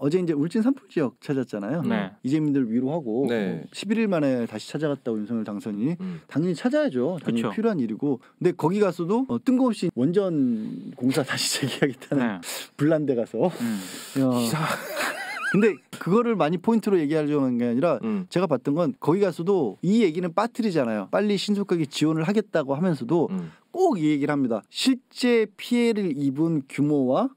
어제 이제 울진 산불 지역 찾았잖아요. 네. 이재민들 위로하고 네. 11일 만에 다시 찾아갔다고 윤석열 당선인이 당연히 찾아야죠. 당연히 그쵸. 필요한 일이고. 근데 거기 가서도 뜬금없이 원전 공사 다시 재개하겠다는 네. 불난데 가서. 이상. 근데 그거를 많이 포인트로 얘기하려고 한 게 아니라 제가 봤던 건 거기 가서도 이 얘기는 빠뜨리잖아요. 빨리 신속하게 지원을 하겠다고 하면서도 꼭 이 얘기를 합니다. 실제 피해를 입은 규모와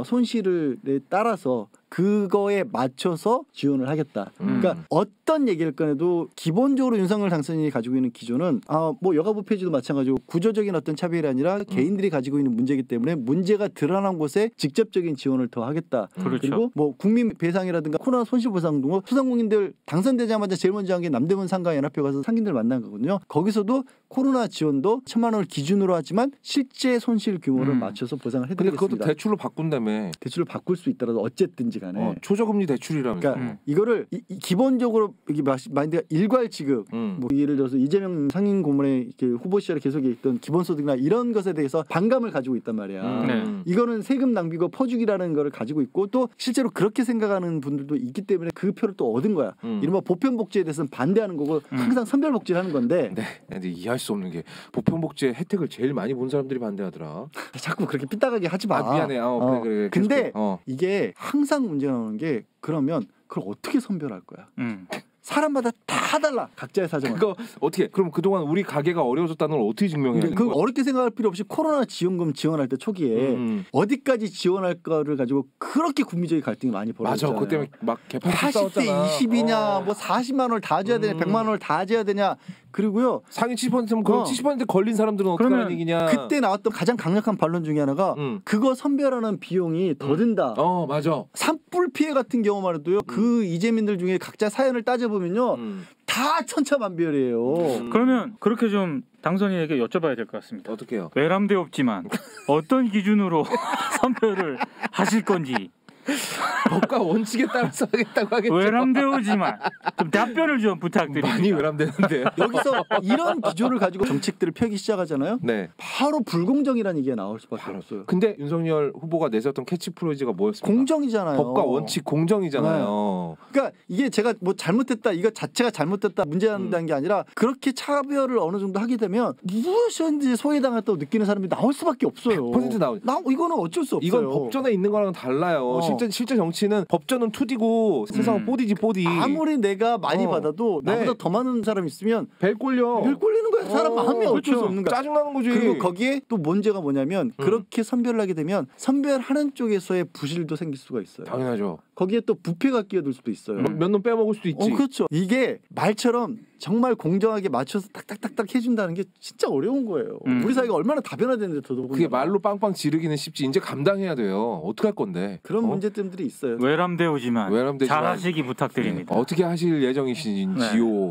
손실에 따라서 그거에 맞춰서 지원을 하겠다. 그러니까 어떤 얘기를 꺼내도 기본적으로 윤석열 당선인이 가지고 있는 기조는 뭐 여가부 폐지도 마찬가지고 구조적인 어떤 차별이 아니라 개인들이 가지고 있는 문제이기 때문에 문제가 드러난 곳에 직접적인 지원을 더 하겠다. 그렇죠. 그리고 뭐 국민 배상이라든가 코로나 손실보상 등 소상공인들 당선되자마자 제일 먼저 한 게 남대문 상가연합회 가서 상인들 만난 거거든요. 거기서도 코로나 지원도 1,000만 원을 기준으로 하지만 실제 손실 규모를 맞춰서 보상을 근데 해드리겠습니다. 그것도 대출로 바꾼다며. 대출을 바꿀 수 있더라도 어쨌든지 간에 초저금리 대출이라면서. 그러니까 이거를 기본적으로 이게 마인드가 일괄 지급 뭐 예를 들어서 이재명 상임 고문의 후보 시절에 계속 있던 기본소득이나 이런 것에 대해서 반감을 가지고 있단 말이야. 이거는 세금 낭비고 퍼주기라는 거를 가지고 있고 또 실제로 그렇게 생각하는 분들도 있기 때문에 그 표를 또 얻은 거야. 이른바 보편복지에 대해서는 반대하는 거고 항상 선별복지를 하는 건데 네, 근데 이해할 수 없는 게 보편복지의 혜택을 제일 많이 본 사람들이 반대하더라. 자꾸 그렇게 삐딱하게 하지 마. 미안해. 그래. 근데 이게 항상 문제가 나오는 게 그러면 그걸 어떻게 선별할 거야? 사람마다 다 달라. 각자의 사정은. 그거 어떻게? 그럼 그동안 우리 가게가 어려워졌다는 걸 어떻게 증명해야 되는 그 거야? 어렵게 생각할 필요 없이 코로나 지원금 지원할 때 초기에 어디까지 지원할 거를 가지고 그렇게 국민적인 갈등이 많이 벌어졌잖아요. 맞아. 그것 때문에 막 개판 80대 싸웠잖아. 20이냐 뭐 40만 원을 다 줘야 되냐 100만 원을 다 줘야 되냐. 그리고요. 상위 70%면 그럼 70% 걸린 사람들은 어떻게 하는 얘기냐. 그때 나왔던 가장 강력한 반론 중에 하나가 그거 선별하는 비용이 더 든다. 맞아. 산불 피해 같은 경우만 해도요. 그 이재민들 중에 각자 사연을 따져보면요. 다 천차만별이에요. 그러면 그렇게 좀 당선인에게 여쭤봐야 될 것 같습니다. 어떻게요? 외람돼 없지만 어떤 기준으로 선별을 하실 건지. 법과 원칙에 따라서 하겠다고 하겠죠. 외람되오지만 좀 답변을 좀 부탁드립니다. 많이 외람되는데 여기서 이런 기조를 가지고 정책들을 펴기 시작하잖아요. 네. 바로 불공정이라는 얘기가 나올 수밖에 없어요. 근데 윤석열 후보가 내세웠던 캐치프레이즈가 뭐였습니까? 공정이잖아요. 법과 원칙 공정이잖아요. 네. 그러니까 이게 제가 뭐 잘못했다 이거 자체가 잘못됐다 문제한다는 게 아니라 그렇게 차별을 어느 정도 하게 되면 무엇인지 소외당했다고 느끼는 사람이 나올 수밖에 없어요. 100% 나오죠. 이거는 어쩔 수 없어요. 이건 법전에 있는 거랑은 달라요. 실제 정치는 법전은 2D고 세상은 4D지 4D. 아무리 내가 많이 받아도 나보다 더 많은 사람 있으면 벨 꼴려. 벨 꼴리는 거야. 사람 마음이 어쩔 수 없는 거야. 짜증나는 거지. 그리고 거기에 또 문제가 뭐냐면 그렇게 선별을 하게 되면 선별하는 쪽에서의 부실도 생길 수가 있어요. 당연하죠. 거기에 또 부패가 끼어들 수도 있어요. 몇 놈 빼먹을 수도 있지. 그렇죠. 이게 말처럼 정말 공정하게 맞춰서 딱딱딱딱 해준다는 게 진짜 어려운 거예요. 우리 사회가 얼마나 다변화됐는데 더더군다나. 그게 말로 빵빵 지르기는 쉽지. 이제 감당해야 돼요. 어떻게 할 건데. 그런 문제점들이 있어요. 외람되오지만 잘하시기 부탁드립니다. 어떻게 하실 예정이신지요.